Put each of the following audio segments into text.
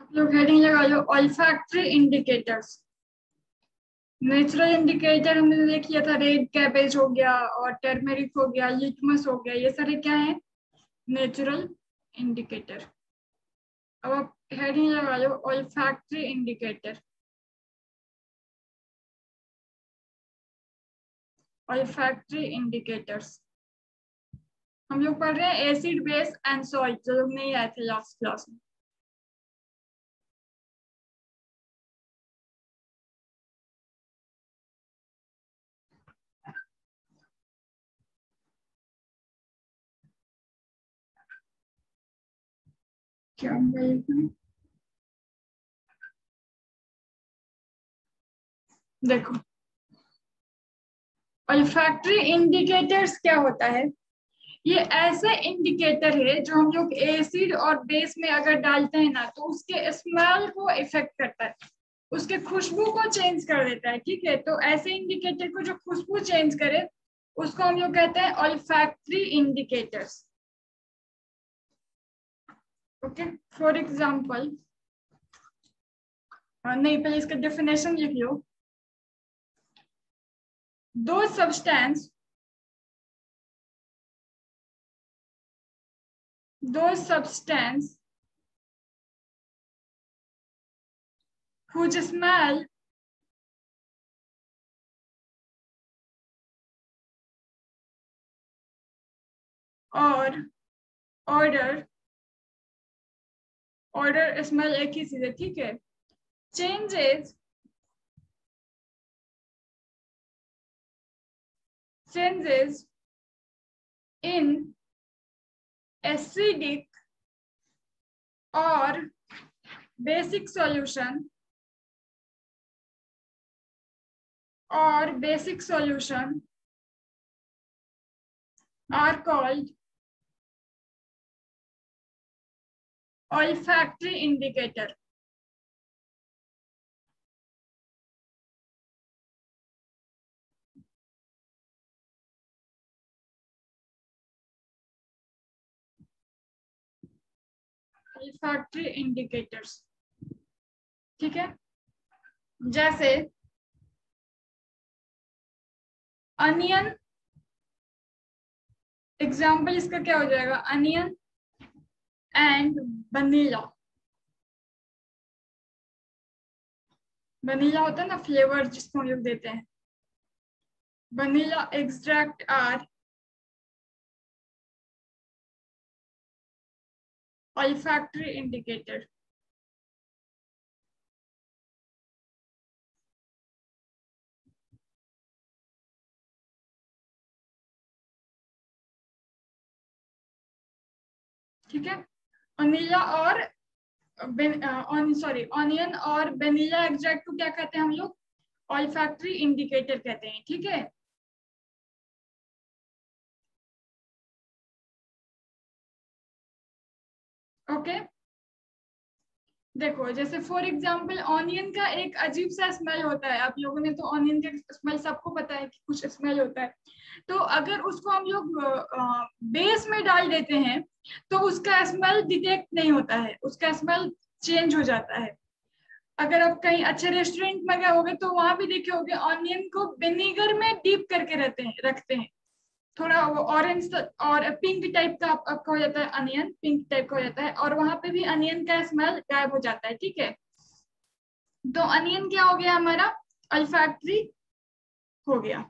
आप लोग हेडिंग लगा लो ऑल्फैक्टरी इंडिकेटर्स। नेचुरल इंडिकेटर हमने देख लिया था, रेड कैबेज हो गया और टर्मेरिक हो गया, लिटमस हो गया, ये सारे क्या है? Natural indicator. अब आप हेडिंग लगा लो ऑल्फैक्टरी इंडिकेटर। ऑल्फैक्टरी इंडिकेटर्स हम लोग पढ़ रहे हैं एसिड बेस एंड सॉल्ट, जो लोग नहीं आए थे लास्ट क्लास में। क्या देखो, ऑल्फैक्टरी इंडिकेटर्स क्या होता है? ये ऐसा इंडिकेटर है जो हम लोग एसिड और बेस में अगर डालते हैं ना, तो उसके स्मेल को इफेक्ट करता है, उसके खुशबू को चेंज कर देता है। ठीक है, तो ऐसे इंडिकेटर को जो खुशबू चेंज करे उसको हम लोग कहते हैं olfactory indicators. Okay, for example, नहीं पहले इसका डेफिनेशन लिख लो। दो सब्सटेंस whose smell और ऑर्डर स्मेल एक ही चीज है। ठीक है, चेंजेस इन एसिडिक और basic solution are called olfactory indicator। olfactory indicators, ठीक है। जैसे अनियन, एग्जाम्पल इसका क्या हो जाएगा? Onion and vanilla. वनीला होता है ना फ्लेवर जिसको हम लोग देते हैं, vanilla extract are olfactory indicator। ठीक है, वनीला और ऑनियन और वेनिला एक्सट्रैक्ट को क्या कहते हैं हम लोग? ऑल्फैक्टरी इंडिकेटर कहते हैं। ठीक है, ओके। देखो जैसे फॉर एग्जांपल ऑनियन का एक अजीब सा स्मेल होता है, आप लोगों ने तो ऑनियन का स्मेल सबको पता है कि कुछ स्मेल होता है। तो अगर उसको हम लोग बेस में डाल देते हैं तो उसका स्मेल डिटेक्ट नहीं होता है, उसका स्मेल चेंज हो जाता है। अगर आप कहीं अच्छे रेस्टोरेंट में गए होगे तो वहां भी देखे होगे ऑनियन को विनेगर में डीप करके रखते हैं। थोड़ा वो ऑरेंज और पिंक टाइप का आपका हो जाता है, अनियन पिंक टाइप का हो जाता है, और वहां पे भी अनियन का स्मेल गायब हो जाता है। ठीक है, तो अनियन क्या हो गया हमारा? अल्फैक्टरी हो गया।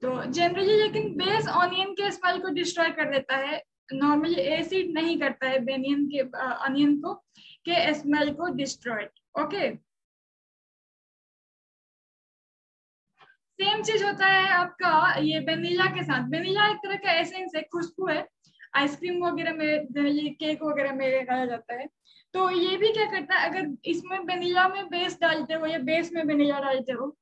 तो जनरली लेकिन बेस ऑनियन के स्मेल को डिस्ट्रॉय कर देता है, नॉर्मली एसिड नहीं करता है बेनियन के अनियन को के स्मेल को डिस्ट्रॉय। ओके, सेम चीज होता है आपका ये वेनिला के साथ। वेनिला एक तरह का एसेंस है, खुशबू है, आइसक्रीम वगैरह में, ये केक वगैरह में लगाया जाता है। तो ये भी क्या करता है, अगर इसमें वेनिला में बेस डालते हो या बेस में वेनिला डालते हो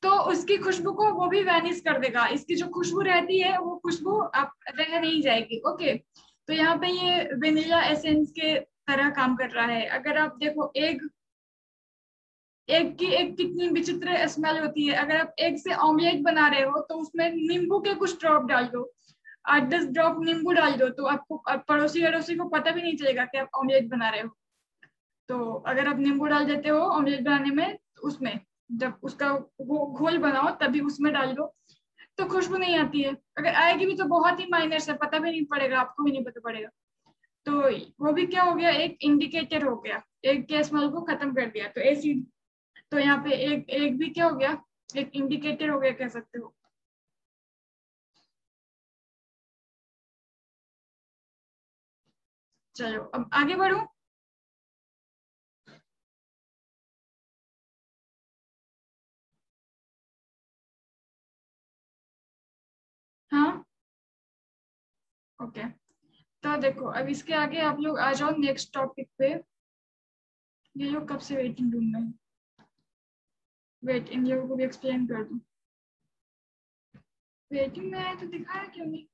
तो उसकी खुशबू को वो भी वैनिश कर देगा, इसकी जो खुशबू रहती है वो खुशबू आप रह नहीं जाएगी। ओके, तो यहाँ पे ये वेनिला एसेंस के तरह काम कर रहा है। अगर आप देखो एग की एक कितनी विचित्र स्मेल होती है, अगर आप एग से ऑमलेट बना रहे हो तो उसमें नींबू के कुछ ड्रॉप डाल दो, 8-10 ड्रॉप नींबू डाल दो तो आपको पड़ोसी अड़ोसी को पता भी नहीं चलेगा कि आप ऑमलेट बना रहे हो। तो अगर आप नींबू डाल देते हो ऑमलेट बनाने में, तो उसमें जब उसका वो घोल बनाओ तभी उसमें डाल दो, तो खुशबू नहीं आती है। अगर आएगी भी तो बहुत ही माइनर से, पता भी नहीं पड़ेगा, आपको भी नहीं पता पड़ेगा। तो वो भी क्या हो गया, एक इंडिकेटर हो गया, एक के स्मेल को खत्म कर दिया। तो एसिड, तो यहाँ पे एक एक भी क्या हो गया, एक इंडिकेटर हो गया कह सकते हो। चलो अब आगे बढ़ो। हाँ ओके, तो देखो अब इसके आगे आप लोग आ जाओ नेक्स्ट टॉपिक पे। ये लोग कब से वेटिंग रूम में, वेट इन लोगों को भी एक्सप्लेन कर दूं। वेटिंग में आए तो दिखाया क्यों नहीं।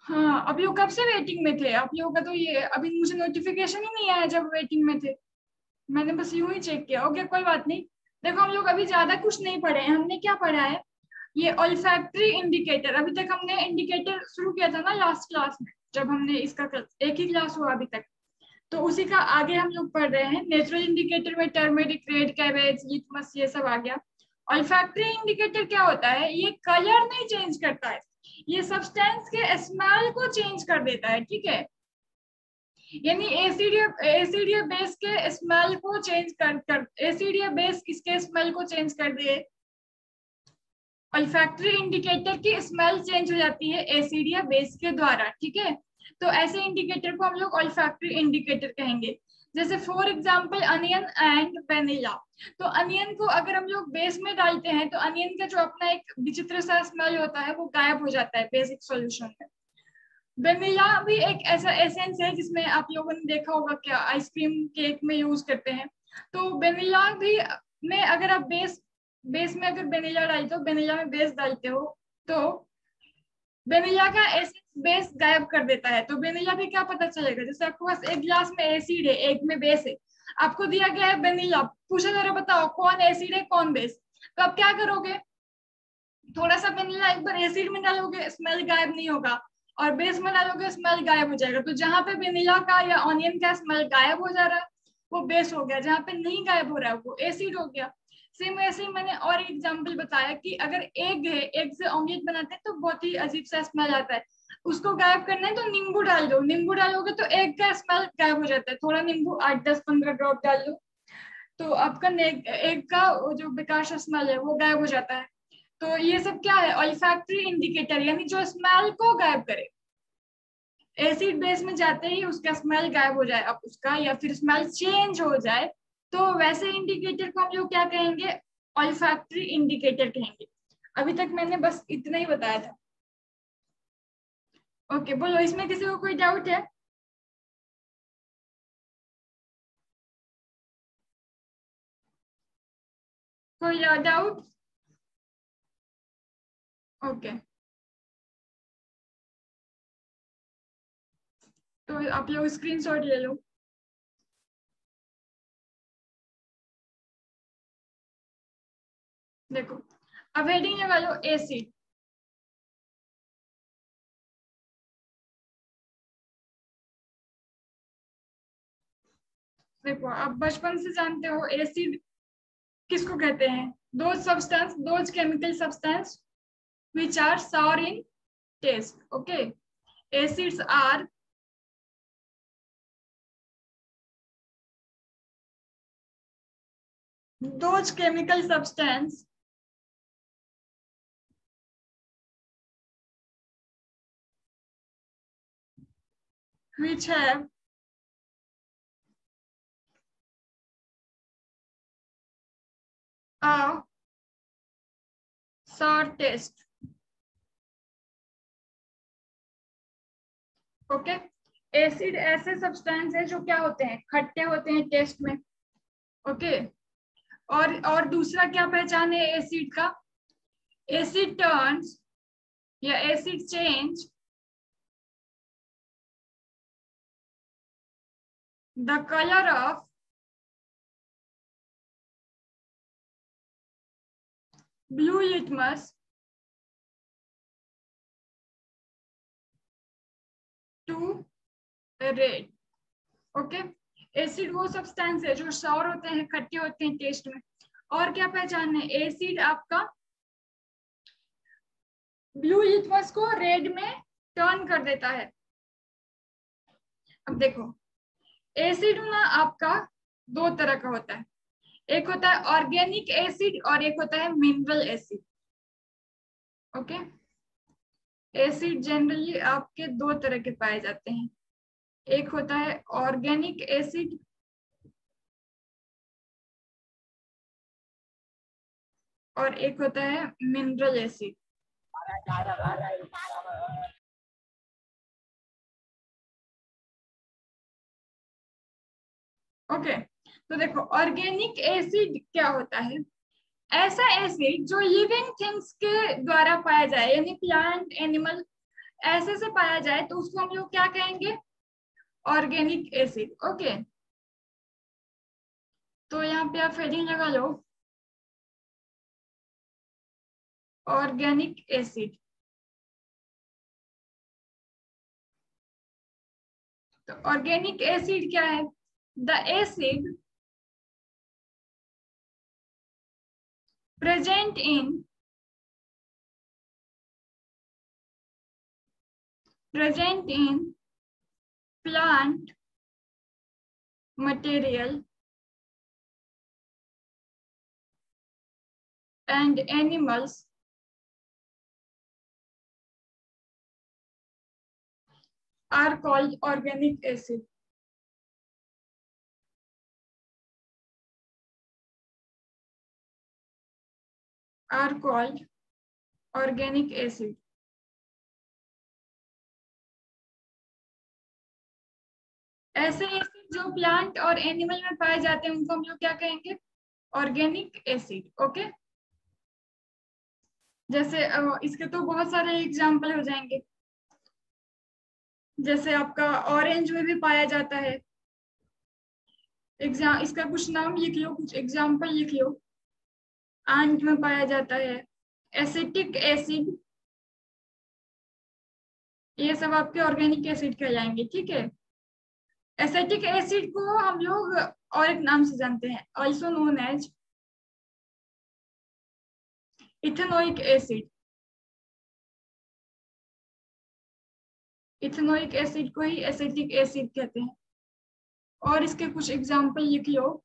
हाँ, अब लोग कब से वेटिंग में थे आप लोगों का, तो ये अभी मुझे नोटिफिकेशन ही नहीं आया जब वेटिंग में थे। मैंने बस यूं ही चेक किया। ओके कोई बात नहीं। देखो हम लोग अभी ज्यादा कुछ नहीं पढ़े हैं। हमने क्या पढ़ा है, ये ऑल्फैक्टरी इंडिकेटर। अभी तक हमने इंडिकेटर शुरू किया था ना लास्ट क्लास में, जब हमने इसका एक ही क्लास हुआ अभी तक। तो उसी का आगे हम लोग पढ़ रहे हैं। नेचुरल इंडिकेटर में टर्मेरिक, रेड कैबेज, लिटमस, ये सब आ गया। ऑल्फैक्टरी इंडिकेटर क्या होता है, ये कलर नहीं चेंज करता है, ये सब्सटेंस के स्मेल को चेंज कर देता है, ठीक है। यानी एसिड एसिड या बेस के स्मेल को चेंज कर एसिड या बेस किसके स्मेल को चेंज कर दे, ऑल्फैक्टरी इंडिकेटर की स्मेल चेंज हो जाती है एसिड या बेस के द्वारा, ठीक है। तो ऐसे इंडिकेटर को हम लोग ऑल्फैक्टरी इंडिकेटर कहेंगे। जैसे for example onion and vanilla. तो अनियन को अगर हम लोग बेस में डालते हैं तो अनियन का जो अपना एक विचित्र सा स्मेल होता है वो गायब हो जाता है बेसिक सॉल्यूशन में। वेनिला भी एक ऐसा एसेंस है जिसमें आप लोगों ने देखा होगा, क्या आइसक्रीम केक में यूज करते हैं। तो वेनिला भी में अगर आप बेस बेस में अगर वेनिला डालते हो, वेनिला में बेस डालते हो, तो वेनिला का एसिड बेस गायब कर देता है। तो वेनिला भी क्या पता चलेगा, जैसे आपके पास एक गिलास में एसिड है एक में बेस है, आपको दिया गया है वेनिला, पूछा जरा बताओ कौन एसिड है कौन बेस, तो आप क्या करोगे, थोड़ा सा वेनिला एक बार एसिड में डालोगे स्मेल गायब नहीं होगा, और बेस में डालोगे स्मेल गायब हो जाएगा। तो जहां पे वेनिला का या ऑनियन का स्मेल गायब हो जा रहा है वो बेस हो गया, जहां पे नहीं गायब हो रहा है वो एसिड हो गया। सेम वैसे ही मैंने और एक एग्जांपल बताया कि अगर एग है, एग से ऑमलेट बनाते हैं तो बहुत ही अजीब सा स्मेल आता है, उसको गायब करना है तो नींबू डाल दो, नींबू डालोगे तो एग का स्मेल गायब हो जाता है, थोड़ा नींबू 8-10-15 ड्रॉप डाल दो, तो आपका एग का जो बेकार सा स्मेल है वो गायब हो जाता है। तो ये सब क्या है, ऑल्फैक्टरी इंडिकेटर, यानी जो स्मेल को गायब करे। एसिड बेस में जाते ही उसका स्मेल गायब हो जाए अब उसका, या फिर स्मेल चेंज हो जाए, तो वैसे इंडिकेटर को हम लोग क्या कहेंगे, ऑल्फैक्टरी इंडिकेटर कहेंगे। अभी तक मैंने बस इतना ही बताया था। ओके बोलो, इसमें किसी को कोई डाउट है। कोई डाउट। ओके, तो आप लोग स्क्रीनशॉट ले लो। देखो अब हेडिंग लगा लो एसिड। देखो आप बचपन से जानते हो एसिड किसको कहते हैं, those chemical substance which are sour in taste. Okay, acids are those chemical substance which have a sour taste. Okay, acid ऐसे सब्सटेंस है जो क्या होते हैं, खट्टे होते हैं टेस्ट में। ओके, और दूसरा क्या पहचान है एसिड का? एसिड टर्न्स या acid change the colour of blue litmus to red. Okay, acid वो सब्सटेंस है जो सॉर होते हैं, खट्टे होते हैं टेस्ट में। और क्या पहचान है? एसिड आपका ब्लू लिटमस को रेड में टर्न कर देता है। अब देखो, एसिड ना आपका दो तरह का होता है, एक होता है ऑर्गेनिक एसिड और एक होता है mineral acid. Okay, acid generally आपके दो तरह के पाए जाते हैं, एक होता है ऑर्गेनिक एसिड और एक होता है मिनरल एसिड। ओके, तो देखो ऑर्गेनिक एसिड क्या होता है? ऐसा एसिड जो लिविंग थिंग्स के द्वारा पाया जाए, यानी प्लांट एनिमल ऐसे से पाया जाए तो उसको हम लोग क्या कहेंगे? Organic acid. ओके, तो यहाँ पे आप हेडिंग लगा लो ऑर्गेनिक एसिड। तो ऑर्गेनिक एसिड क्या है? The acid present in plant material and animals are called organic acid. Are called organic acid. ऐसे एसिड जो प्लांट और एनिमल में पाए जाते हैं उनको हम लोग क्या कहेंगे? Organic acid. ओके, जैसे इसके तो बहुत सारे एग्जाम्पल हो जाएंगे, जैसे आपका ऑरेंज में भी पाया जाता है। इसका कुछ नाम लिख लो, कुछ एग्जाम्पल लिख लो। आंट में पाया जाता है, एसिटिक एसिड, ये सब आपके ऑर्गेनिक एसिड कहलाएंगे। ठीक है, एसिटिक एसिड को हम लोग और एक नाम से जानते हैं, also known as ethanoic acid. Ethanoic acid को ही एसिटिक एसिड कहते हैं। और इसके कुछ एग्जाम्पल लिख लो।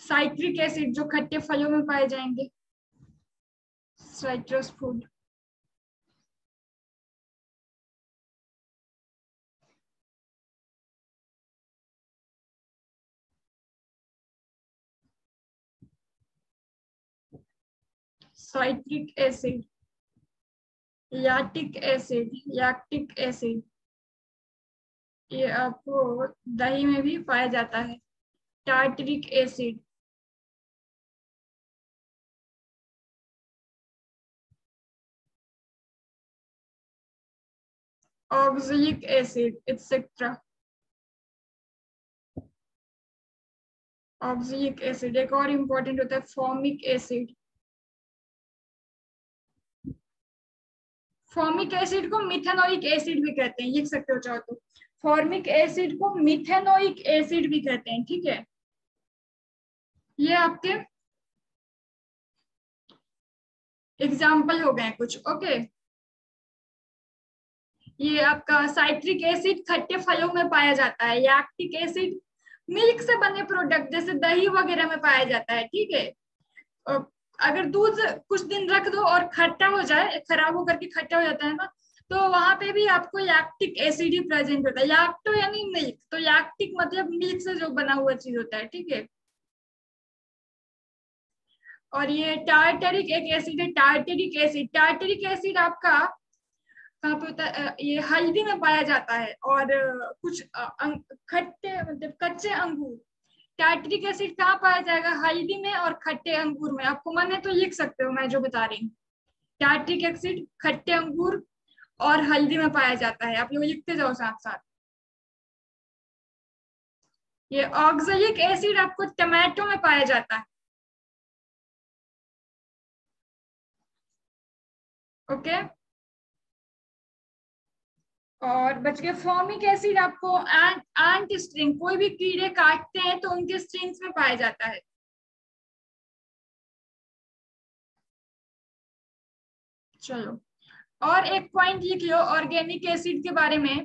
साइट्रिक एसिड जो खट्टे फलों में पाए जाएंगे, citrus food. Citric acid, lactic acid, ये आपको दही में भी पाया जाता है। Tartaric acid, oxalic acid etcetera. Oxalic acid, एक और इम्पोर्टेंट होता है फॉर्मिक एसिड। फॉर्मिक एसिड को मिथेनोइक एसिड भी कहते हैं, लिख सकते हो चाहो तो। फॉर्मिक एसिड को मिथेनोइक एसिड भी कहते हैं। ठीक है, ये आपके एग्जाम्पल हो गए कुछ। ओके, ये आपका साइट्रिक एसिड खट्टे फलों में पाया जाता है। लैक्टिक एसिड मिल्क से बने प्रोडक्ट जैसे दही वगैरह में पाया जाता है। ठीक है, अगर दूध कुछ दिन रख दो और खट्टा हो जाए, खराब होकर के खट्टा हो जाता है ना, तो वहां पे भी आपको लैक्टिक एसिड ही प्रेजेंट होता है। लैक्टो यानी मिल्क, तो लैक्टिक मतलब मिल्क से जो बना हुआ चीज होता है। ठीक है, और ये टार्टरिक एक एसिड है, टार्टरिक एसिड आपका कहाँ पे होता है? ये हल्दी में पाया जाता है। और कुछ खट्टे मतलब कच्चे अंगूर टार्ट्रिक एसिड कहाँ पाया जाएगा? हल्दी में और खट्टे अंगूर में। आपको मन है तो लिख सकते हो, मैं जो बता रही हूँ। टार्ट्रिक एसिड खट्टे अंगूर और हल्दी में पाया जाता है। आप लोग लिखते जाओ साथ साथ। ये ऑक्सैलिक एसिड आपको टमाटो में पाया जाता है। ओके। और बच गया फॉर्मिक एसिड, आपको एंट स्ट्रिंग, कोई भी कीड़े काटते हैं तो उनके स्ट्रिंग्स में पाया जाता है। चलो, और एक पॉइंट लिख लो ऑर्गेनिक एसिड के बारे में।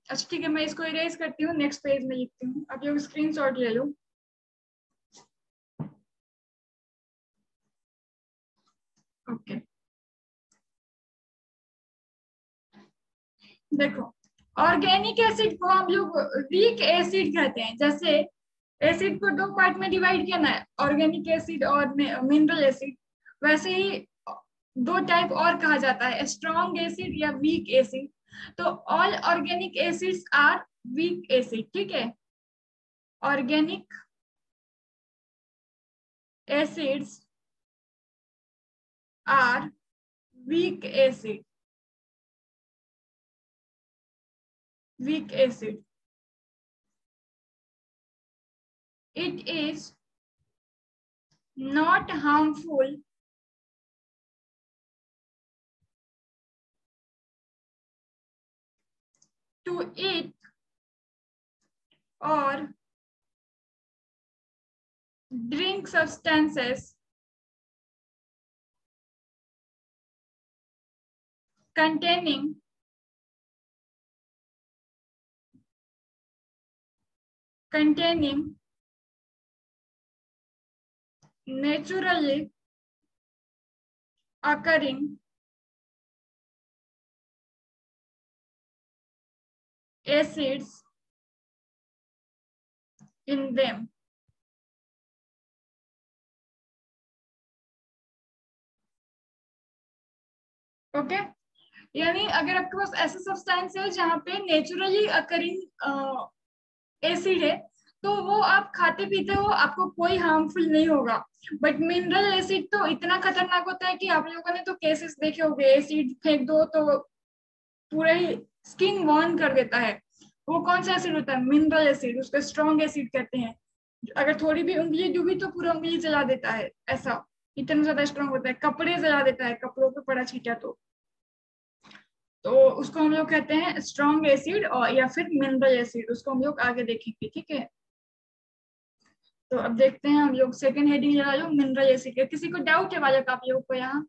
अच्छा ठीक है, मैं इसको इरेज करती हूँ, नेक्स्ट पेज में लिखती हूँ। अब लोग स्क्रीनशॉट ले लो। ओके, देखो, ऑर्गेनिक एसिड को हम लोग वीक एसिड कहते हैं। जैसे एसिड को दो पार्ट में डिवाइड किया ना, ऑर्गेनिक एसिड और मिनरल एसिड, वैसे ही दो टाइप और कहा जाता है, स्ट्रॉन्ग एसिड या वीक एसिड। तो all organic acids are weak acid, ठीक है। Organic acids are weak acid, weak acid. It is not harmful to eat or drink substances containing naturally occurring acids in them. Okay, यानी अगर आपके पास ऐसा substance है जहाँ पे नेचुरली अकरिंग एसिड है, तो वो आप खाते पीते हो, आपको कोई हार्मफुल नहीं होगा। बट मिनरल एसिड तो इतना खतरनाक होता है कि आप लोगों ने तो केसेस देखे होंगे, एसिड फेंक दो तो पूरा ही स्किन बर्न कर देता है। वो कौन सा एसिड होता है? मिनरल एसिड, उसको स्ट्रॉन्ग एसिड कहते हैं। अगर थोड़ी भी उंगली डूबी तो पूरा उंगली जला देता है, ऐसा इतना ज्यादा स्ट्रॉन्ग होता है। कपड़े जला देता है, कपड़ों पे पड़ा छीटा तो उसको हम लोग कहते हैं स्ट्रॉन्ग एसिड, और या फिर मिनरल एसिड, उसको हम लोग आगे देखेंगे, ठीक है। तो अब देखते हैं हम लोग सेकंड हेडिंग लगा लो, मिनरल एसिड का। किसी को डाउट है बालक आप लोगों को यहाँ?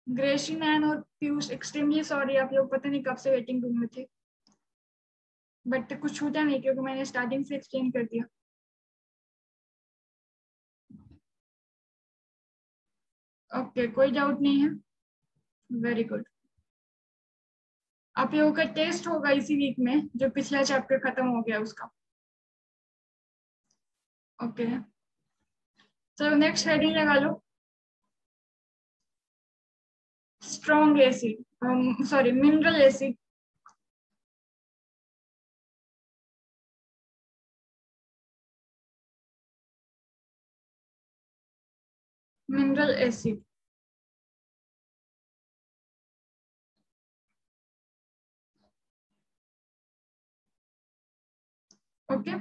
ग्रेसी मैन और पीयूष, एक्सट्रीमली सॉरी, आप लोग पता नहीं कब से वेटिंग रूम में थे, बट कुछ छूटा नहीं क्योंकि मैंने स्टार्टिंग से एक्सप्लेन कर दिया। ओके, कोई डाउट नहीं है, वेरी गुड। आप लोगों का टेस्ट होगा इसी वीक में, जो पिछला चैप्टर खत्म हो गया उसका। ओके, चलो नेक्स्ट हेडिंग लगा लो, strong acid, sorry mineral acid. Mineral acid, okay.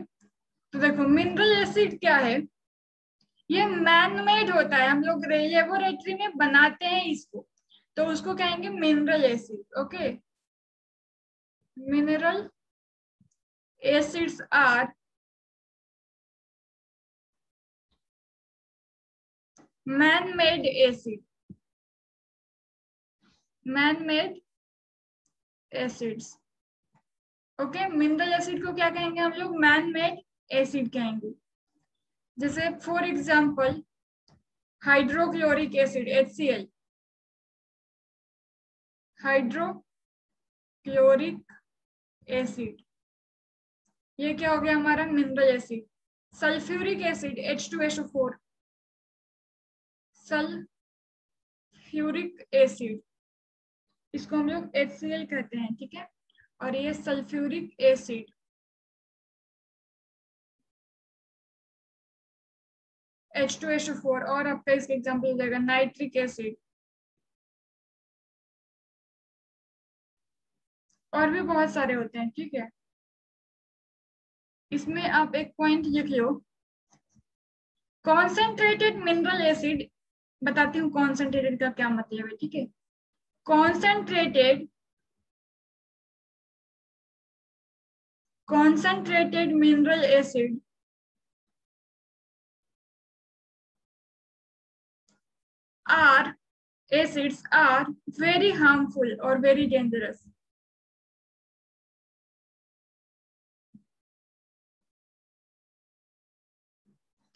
तो देखो मिनरल एसिड क्या है, ये मैन मेड होता है, हम लोग लेबोरेटरी में बनाते हैं इसको, तो उसको कहेंगे mineral acid. Okay, mineral acids are man made acid, man made acids. Okay, mineral acid को क्या कहेंगे हम लोग? मैन मेड एसिड कहेंगे। जैसे for example hydrochloric acid, HCl, hydrochloric acid, ये क्या हो गया हमारा? Mineral acid. Sulphuric acid, H2SO4, sulphuric acid, इसको हम लोग HCl कहते हैं, ठीक है। और ये सल्फ्यूरिक एसिड, H2SO4, और आपका इसका एग्जाम्पल हो जाएगा नाइट्रिक एसिड। और भी बहुत सारे होते हैं, ठीक है। इसमें आप एक पॉइंट लिख लो, कॉन्सेंट्रेटेड मिनरल एसिड। बताती हूँ कॉन्सेंट्रेटेड का क्या मतलब है, ठीक है। Concentrated mineral acid are acids are very harmful or very dangerous।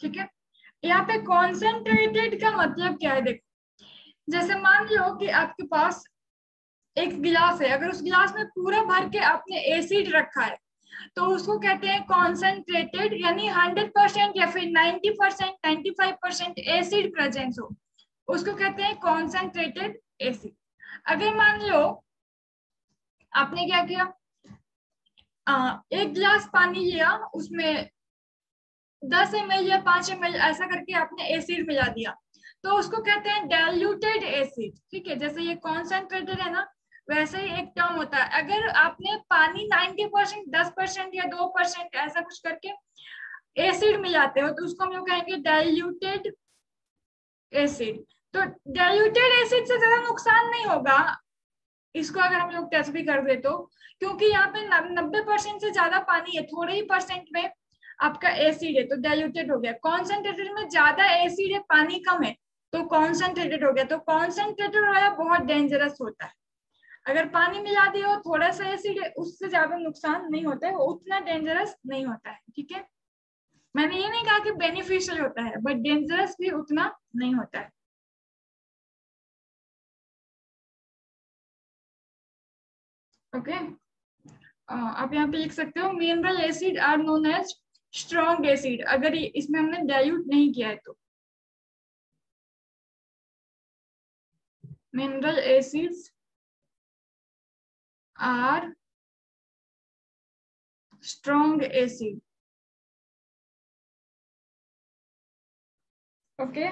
ठीक है, यहाँ पे कॉन्सेंट्रेटेड का मतलब क्या है, देखो जैसे मान लो कि आपके पास एक गिलास है, अगर उस गिलास में पूरा भर के आपने एसिड रखा है तो उसको कहते हैं कॉन्सेंट्रेटेड, यानी 100% या फिर 90%, 95% एसिड प्रेजेंस हो, उसको कहते हैं कॉन्सेंट्रेटेड एसिड। अगर मान लो आपने क्या किया, एक गिलास पानी लिया, उसमें 10 ml या 5 ml ऐसा करके आपने एसिड मिला दिया, तो उसको कहते हैं डाइल्यूटेड एसिड। ठीक है, जैसे ये कॉन्सेंट्रेटेड है ना, वैसे ही एक टर्म होता है। अगर आपने पानी 90%, 10% या 2% ऐसा कुछ करके एसिड मिलाते हो तो उसको हम लोग कहेंगे डाइल्यूटेड एसिड। तो डाइल्यूटेड एसिड से ज्यादा नुकसान नहीं होगा इसको अगर हम लोग टेस्ट भी कर दे तो, क्योंकि यहाँ पे 90% से ज्यादा पानी है, थोड़े ही परसेंट में आपका एसिड है, तो डाइल्यूटेड हो गया। कॉन्सेंट्रेटेड में ज्यादा एसिड है, पानी कम है, तो कॉन्सेंट्रेटेड हो गया। तो कॉन्सेंट्रेटेड वाला बहुत डेंजरस होता है। अगर पानी मिला दिए थोड़ा सा एसिड है, उससे ज्यादा नुकसान नहीं होता है, वो उतना डेंजरस नहीं होता है। ठीक है, मैंने ये नहीं कहा कि बेनिफिशियल होता है, बट डेंजरस भी उतना नहीं होता है। ओके, आप यहाँ पे लिख सकते हो mineral acid are known as strong acid, अगर इसमें हमने डाइल्यूट नहीं किया है तो। Mineral acids are strong acid. Okay,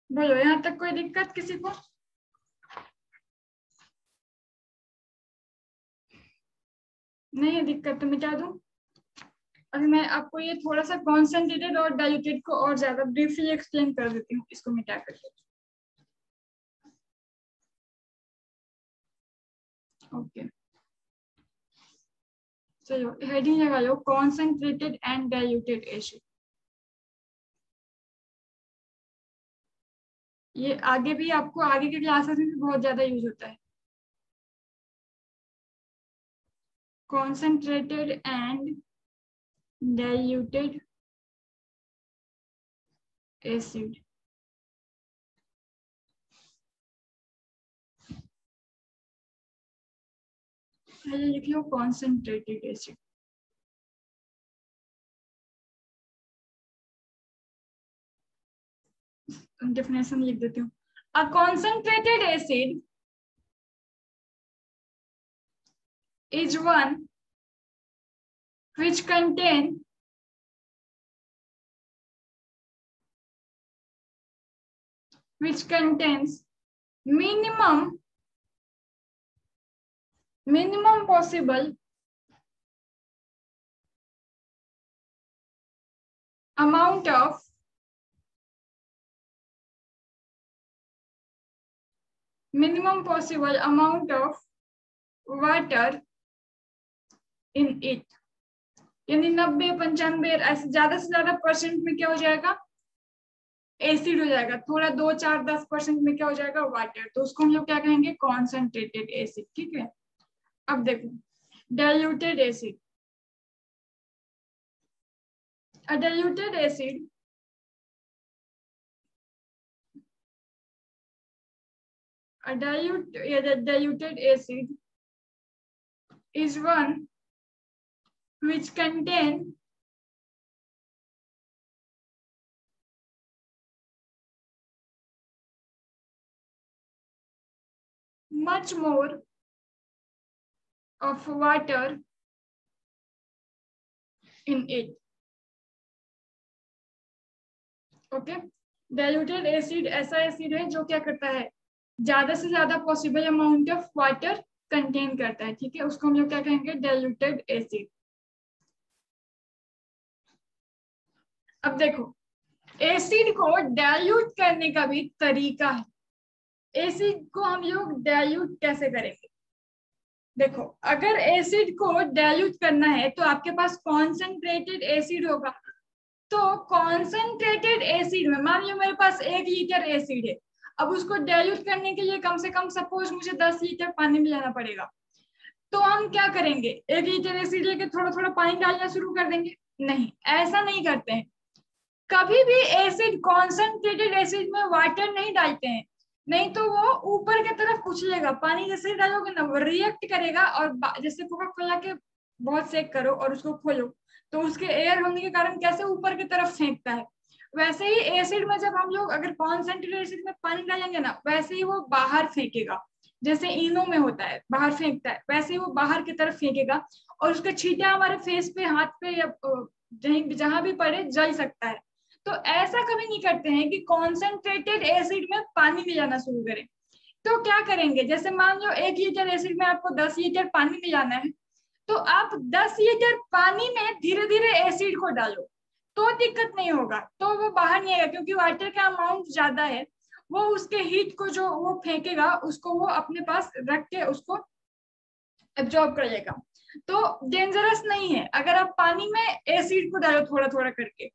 बोलो यहाँ तक कोई दिक्कत किसी को? नहीं है दिक्कत तो मिटा दूं। अभी मैं आपको ये थोड़ा सा कॉन्सेंट्रेटेड और डाइल्यूटेड को और ज्यादा ब्रीफली एक्सप्लेन कर देती हूँ, इसको मिटा करके। ओके, चलो हेडिंग लगा लो, कॉन्सेंट्रेटेड एंड डाइल्यूटेड एसिड। ये आगे भी आपको आगे के क्लासेस में भी बहुत ज्यादा यूज होता है। Concentrated and diluted acid. पहले लिख लो कॉन्सेंट्रेटेड एसिड। डेफिनेशन लिख देती हूँ। A concentrated acid is one which contain which contains minimum possible amount of water in it। यानी 90, 95 ऐसे ज्यादा से ज्यादा परसेंट में क्या हो जाएगा, एसिड हो जाएगा। थोड़ा 2, 4, 10% में क्या हो जाएगा, वाटर। तो उसको हम लोग क्या कहेंगे, कॉन्सेंट्रेटेड एसिड। ठीक है, अब देखो diluted acid. A diluted acid the diluted acid is one which contain much more of water in it. Okay, diluted acid ऐसा एसिड है जो क्या करता है, ज्यादा से ज्यादा possible amount of water contain करता है, ठीक है, उसको हम लोग क्या कहेंगे, डाइल्यूटेड एसिड। अब देखो, एसिड को डाइल्यूट करने का भी तरीका है। एसिड को हम लोग डाइल्यूट कैसे करेंगे, देखो, अगर एसिड को डाइल्यूट करना है तो आपके पास कॉन्सेंट्रेटेड एसिड होगा। तो कॉन्सेंट्रेटेड एसिड में मान लो मेरे पास 1 लीटर एसिड है, अब उसको डाइल्यूट करने के लिए कम से कम सपोज मुझे 10 लीटर पानी मिलाना पड़ेगा। तो हम क्या करेंगे, 1 लीटर एसिड लेके थोड़ा थोड़ा पानी डालना शुरू कर देंगे? नहीं, ऐसा नहीं करते हैं। कभी भी एसिड, कॉन्सेंट्रेटेड एसिड में वाटर नहीं डालते हैं, नहीं तो वो ऊपर की तरफ उछलेगा। पानी जैसे डालोगे ना वो रिएक्ट करेगा, और जैसे कोका कोला के बहुत सेक करो और उसको खोलो तो उसके एयर होने के कारण कैसे ऊपर की तरफ फेंकता है, वैसे ही एसिड में जब हम लोग अगर कॉन्सेंट्रेटेड एसिड में पानी डालेंगे ना, वैसे ही वो बाहर फेंकेगा। जैसे इनो में होता है बाहर फेंकता है, वैसे ही वो बाहर की तरफ फेंकेगा, और उसके छींटे हमारे फेस पे, हाथ पे, या जहां भी पड़े जल सकता है। तो ऐसा कभी नहीं करते हैं कि कॉन्सेंट्रेटेड एसिड में पानी मिलाना शुरू करें। तो क्या करेंगे, जैसे मान लो 1 लीटर एसिड में आपको 10 लीटर पानी मिलाना है, तो आप 10 लीटर पानी में धीरे धीरे एसिड को डालो, तो दिक्कत नहीं होगा, तो वो बाहर नहीं आएगा, क्योंकि वाटर का अमाउंट ज्यादा है। वो उसके हीट को जो वो फेंकेगा उसको वो अपने पास रख के उसको एब्जॉर्ब कर लेगा। तो डेंजरस नहीं है अगर आप पानी में एसिड को डालो थोड़ा थोड़ा करके।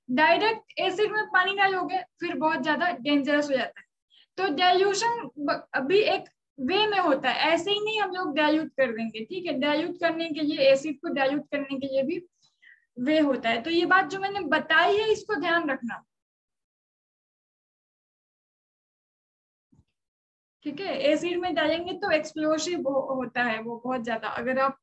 डायरेक्ट एसिड में पानी डालोगे फिर बहुत ज्यादा डेंजरस हो जाता है। तो डाइल्यूशन अभी एक वे में होता है, ऐसे ही नहीं हम लोग डाइल्यूट कर देंगे, ठीक है, डाइल्यूट करने के लिए, एसिड को डाइल्यूट करने के लिए भी वे होता है। तो ये बात जो मैंने बताई है इसको ध्यान रखना, ठीक है। एसिड में डालेंगे तो एक्सप्लोसिव होता है वो बहुत ज्यादा। अगर आप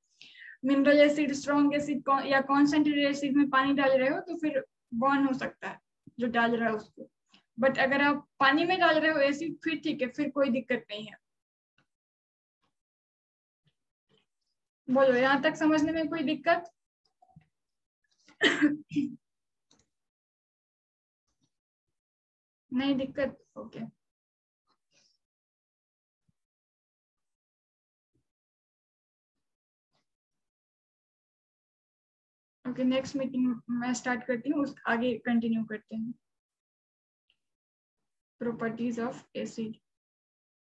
मिनरल एसिड, स्ट्रॉन्ग एसिड या कॉन्सेंट्रेटेड एसिड में पानी डाल रहे हो तो फिर बर्न हो सकता है जो डाल रहा है उसको। बट अगर आप पानी में डाल रहे हो एसिड फिर ठीक है, फिर कोई दिक्कत नहीं है। बोलो, यहाँ तक समझने में कोई दिक्कत? नहीं दिक्कत, ओके। ओके, नेक्स्ट मीटिंग मैं स्टार्ट करती हूँ, उस आगे कंटिन्यू करते हैं प्रॉपर्टीज ऑफ एसिड।